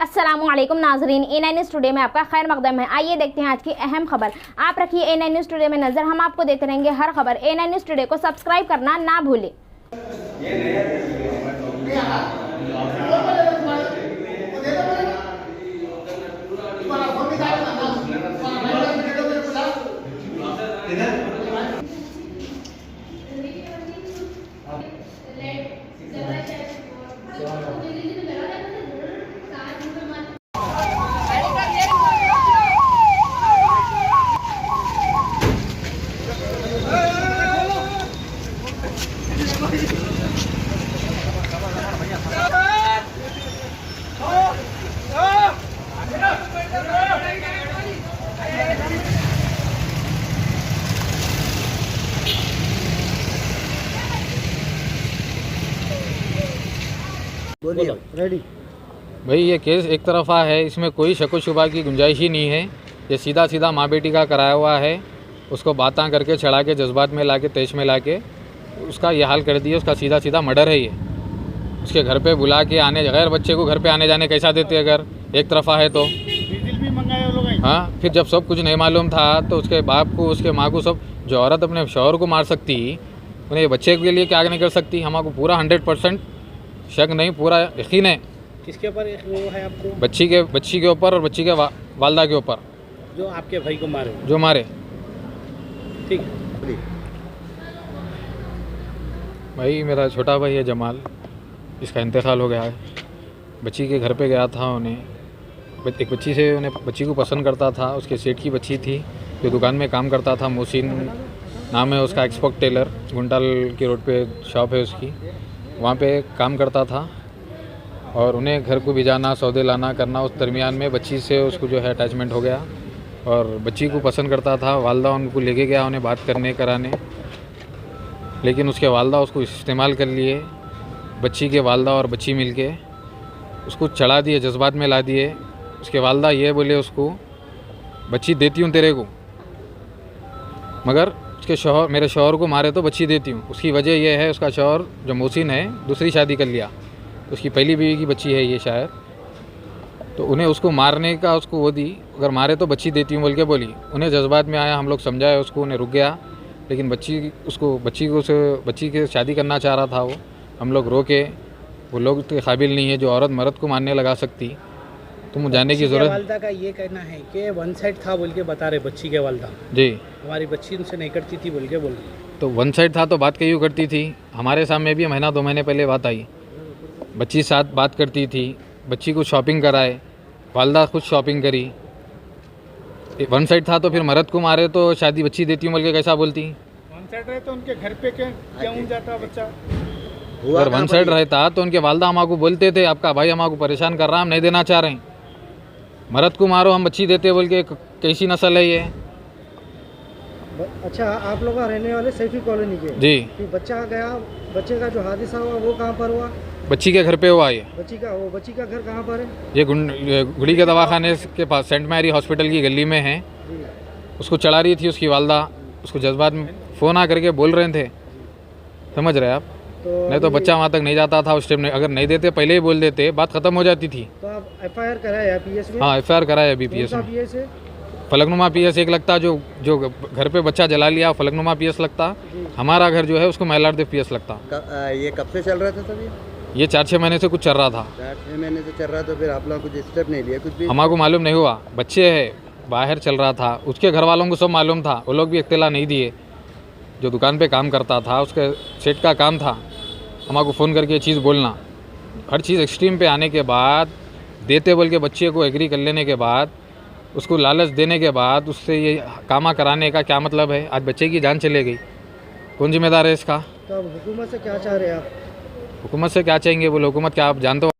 अस्सलामुअलैकुम नाजरीन, A9 news today में आपका खैर मकदम है। आइए देखते हैं आज की अहम खबर। आप रखिए A9 न्यूज़ टुडे में नजर, हम आपको देते रहेंगे हर खबर। A9 न्यूज़ टुडे को सब्सक्राइब करना ना भूलें। बोलिए रेडी। भाई ये केस एक तरफा है, इसमें कोई शक व शुबा की गुंजाइश ही नहीं है। ये सीधा सीधा माँ बेटी का कराया हुआ है। उसको बातें करके चढ़ा के जज्बात में लाके तेज में लाके उसका ये हाल कर दिया। उसका सीधा सीधा मर्डर है ये। उसके घर पे बुला के आने, गैर बच्चे को घर पे आने जाने कैसा देते अगर एक तरफा है तो। डीजल भी मंगाए लोग। हाँ, फिर जब सब कुछ नहीं मालूम था तो उसके बाप को, उसके माँ को, सब जो औरत अपने शौहर को मार सकती, उन्हें बच्चे के लिए क्या नहीं कर सकती। हमको पूरा 100% शक नहीं, पूरा यकीन है। किसके ऊपर वो है आपको? बच्ची के ऊपर और बच्ची के वालदा के ऊपर, जो आपके भाई को मारे। जो मारे। ठीक है भाई मेरा छोटा भाई है जमाल, इसका इंतकाल हो गया है। बच्ची के घर पे गया था, उन्हें एक बच्ची से, उन्हें बच्ची को पसंद करता था। उसके सेठ की बच्ची थी जो दुकान में काम करता था। मोहसिन नाम है उसका, एक्सपोर्ट टेलर, गुंटाल के रोड पे शॉप है उसकी, वहाँ पे काम करता था। और उन्हें घर को भी जाना, सौदे लाना करना, उस दरमियान में बच्ची से उसको जो है अटैचमेंट हो गया और बच्ची को पसंद करता था। वालदा उनको लेके गया उन्हें बात करने कराने, लेकिन उसके वालदा उसको इस्तेमाल कर लिए। बच्ची के वालदा और बच्ची मिलके उसको चढ़ा दिए, जज्बात में ला दिए। उसके वालदा ये बोले उसको, बच्ची देती हूँ तेरे को, मगर उसके शौहर, मेरे शौहर को मारे तो बच्ची देती हूँ। उसकी वजह यह है, उसका शौहर जो मोहसिन है दूसरी शादी कर लिया, उसकी पहली बीवी की बच्ची है ये शायद, तो उन्हें उसको मारने का उसको वो दी, अगर मारे तो बच्ची देती हूँ बोल के बोली। उन्हें जज्बात में आया, हम लोग समझाए उसको, उन्हें रुक गया, लेकिन बच्ची के शादी करना चाह रहा था वो। हम लोग रोके, वो लोग तो काबिल नहीं है जो औरत मर्द को मारने लगा सकती। तुम जानने की ज़रूरत। वालदा का ये कहना है कि वन साइड था बोल के बता रहे बच्ची के वालदा। जी, हमारी बच्ची उनसे नहीं करती थी बोल के बोल रही। तो वन साइड था तो बात क्यों करती थी? हमारे सामने भी महीना 2 महीने पहले बात आई, बच्ची साथ बात करती थी, बच्ची को शॉपिंग कराए, वालदा खुद शॉपिंग करी। वन साइड था तो फिर मर्द को मारे तो शादी बच्ची देती हूँ बोल के कैसा बोलती? वन साइड रहे तो उनके घर पे क्यों जाता बच्चा? अगर वन साइड रहता तो उनके वालदा हमारे बोलते थे, आपका भाई हमारे परेशान कर रहा, हम नहीं देना चाह रहे हैं, मर्द को मारो हम बच्ची देते बोल के। कैसी नस्ल है ये? अच्छा, आप लोग रहने वाले सैफी कॉलोनी के? जी। बच्चा गया, बच्चे का जो हादसा हुआ वो कहाँ पर हुआ? बच्ची के घर पे हुआ ये। बच्ची का घर कहाँ पर है? ये गुड़ी के दवाखाने के पास, सेंट मैरी हॉस्पिटल की गली में है। उसको चढ़ा रही थी उसकी वालदा, उसको जज्बात में फ़ोन आ करके बोल रहे थे, समझ रहे आप? नहीं तो बच्चा वहाँ तक नहीं जाता था उस टाइम। अगर नहीं देते पहले ही बोल देते, बात खत्म हो जाती थी। तो आप FIR कराया PS में? हाँ, FIR कराया अभी PS में। PS है? फलकनुमा PS एक लगता, जो घर पे बच्चा जला लिया फलकनुमा PS लगता। हमारा घर जो है उसको महिलार्देव PS लगता। ये कब से चल रहा था सर? ये 4-6 महीने से कुछ चल रहा था। 4-6 महीने से चल रहा, तो फिर आप लोग कुछ स्टेप नहीं लिया? कुछ भी हमारे को मालूम नहीं हुआ, बच्चे है बाहर चल रहा था, उसके घर वालों को सब मालूम था, वो लोग भी इत्तला नहीं दिए। जो दुकान पे काम करता था, उसके सेठ का काम था हमारे को फ़ोन करके ये चीज़ बोलना। हर चीज़ एक्सट्रीम पे आने के बाद, देते बोल के बच्चे को एग्री कर लेने के बाद, उसको लालच देने के बाद उससे ये कामा कराने का क्या मतलब है? आज बच्चे की जान चले गई, कौन जिम्मेदार है इसका? तो अब हुकूमत से क्या चाह रहे हैं आप? हुकूमत से क्या चाहेंगे? बोलो हुकूमत क्या आप जानते हो?